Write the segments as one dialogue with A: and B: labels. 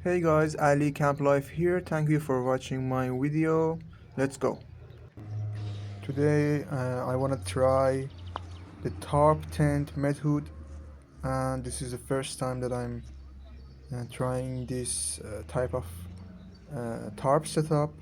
A: Hey guys, Ali Camp Life here. Thank you for watching my video. Let's go. Today I want to try the TARP tent method, and this is the first time that I'm trying this type of tarp setup.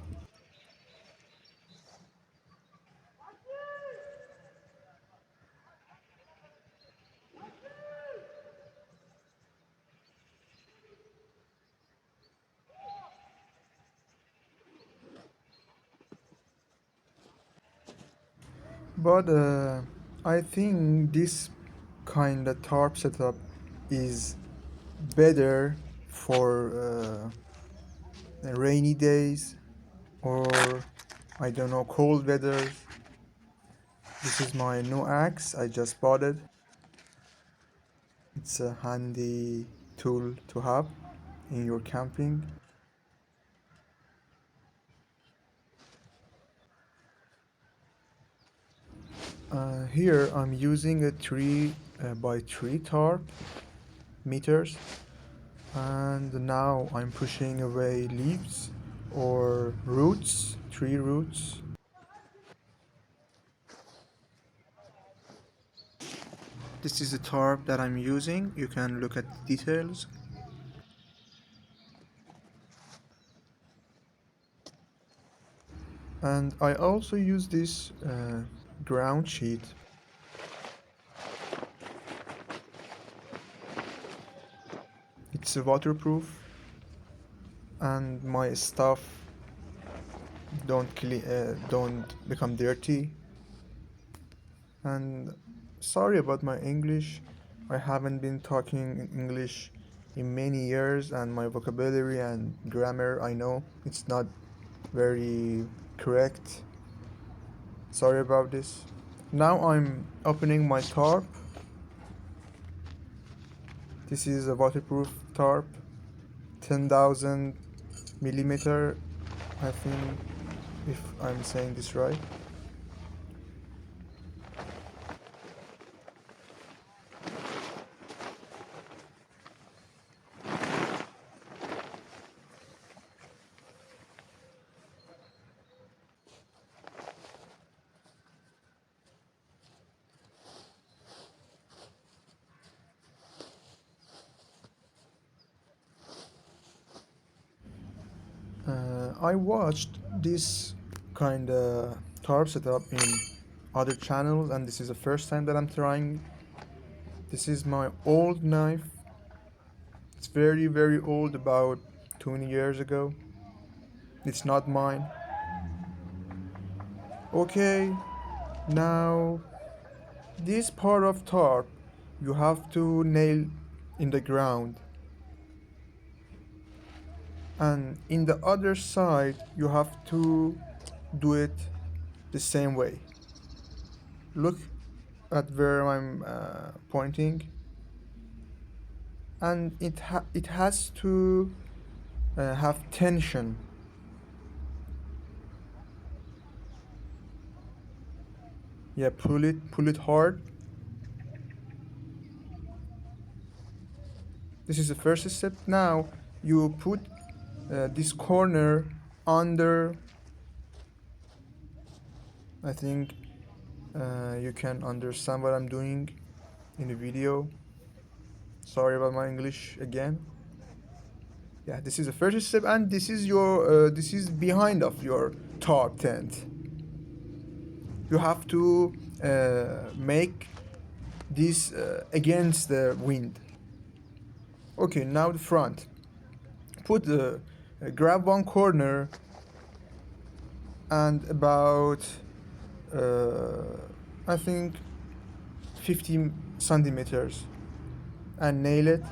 A: But I think this kind of tarp setup is better for rainy days or I don't know, cold weather. This is my new axe. I just bought it. It's a handy tool to have in your camping. Here I'm using a 3 by 3 tarp meters, and now I'm pushing away leaves or roots, tree roots. This is the tarp that I'm using. You can look at the details. And I also use this ground sheet. It's waterproof, and my stuff don't become dirty. And sorry about my English. I haven't been talking English in many years, and my vocabulary and grammar, I know it's not very correct. Sorry about this. Now I'm opening my tarp. This is a waterproof tarp, 10,000 millimeter, I think, if I'm saying this right. I watched this kind of tarp setup in other channels, and this is the first time that I'm trying. This is my old knife. It's very, very old, about 20 years ago. It's not mine. Okay, now this part of tarp you have to nail in the ground, and in the other side you have to do it the same way. Look at where I'm pointing, and it has to have tension. Yeah, pull it hard. This is the first step. Now you put this corner under. I think you can understand what I'm doing in the video. Sorry about my English again. Yeah, this is the first step, and this is your this is behind of your tarp tent. You have to make this against the wind. Okay, now the front. Put the grab one corner and about I think 50 centimeters and nail it.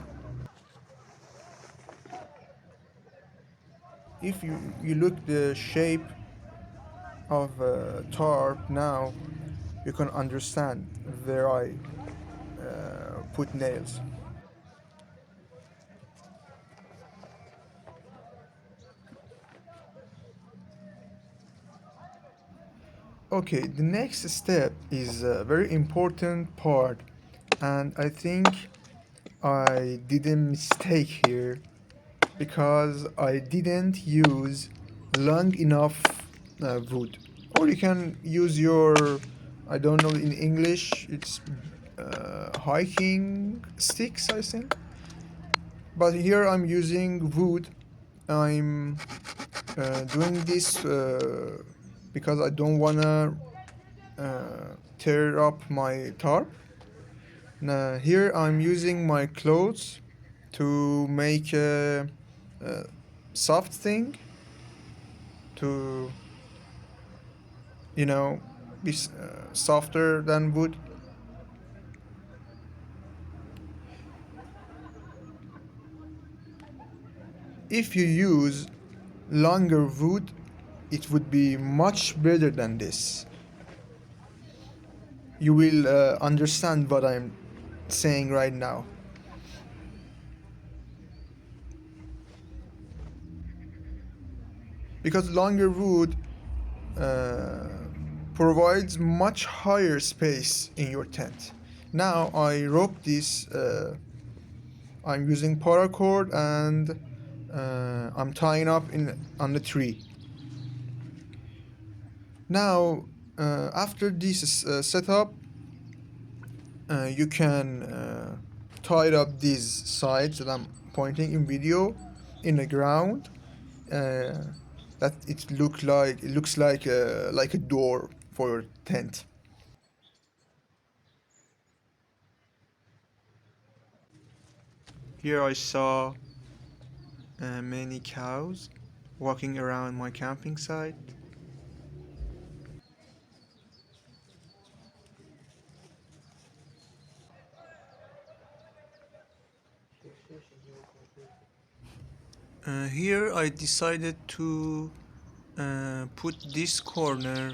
A: If you look the shape of tarp now, you can understand where I put nails. Okay, the next step is a very important part, and I think I did a mistake here. because I didn't use long enough wood. Or you can use your, I don't know in English, it's hiking sticks, I think. But here I'm using wood. I'm doing this because I don't wanna tear up my tarp. Now, here I'm using my clothes to make a soft thing to, you know, be softer than wood. If you use longer wood, it would be much better than this. You will understand what I'm saying right now. Because longer wood uh, provides much higher space in your tent. Now I rope this, I'm using paracord and I'm tying up on the tree. Now after this setup, you can tie up these sides that I'm pointing in video in the ground. That it looks like a door for your tent. Here I saw many cows walking around my camping site. Here I decided to put this corner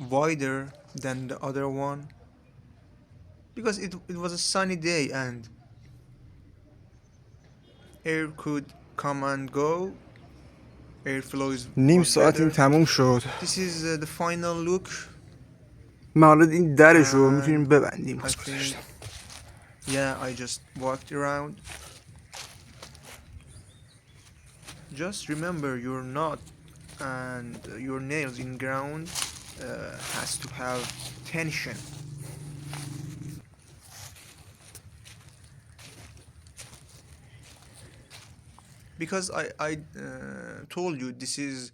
A: wider than the other one because it was a sunny day and air could come and go. Airflow
B: نیم
A: was
B: ساعتیم
A: better.
B: تموم شد.
A: This is the final look.
B: من حالا این درش رو میتونیم
A: And
B: ببندیم
A: I
B: واسه
A: think,
B: گذاشتم.
A: yeah, I just walked around. Just remember your knot and your nails in ground has to have tension. Because I told you this is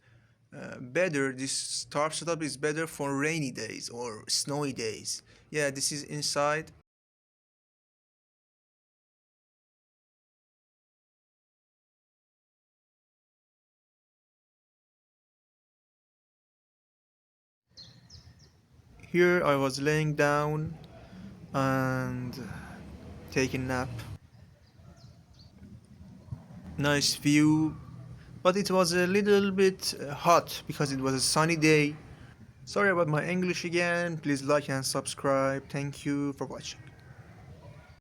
A: better, this tarp setup is better for rainy days or snowy days. Yeah, this is inside. Here I was laying down and taking nap. Nice view, but it was a little bit hot because it was a sunny day. Sorry about my English again. Please like and subscribe. Thank you for watching.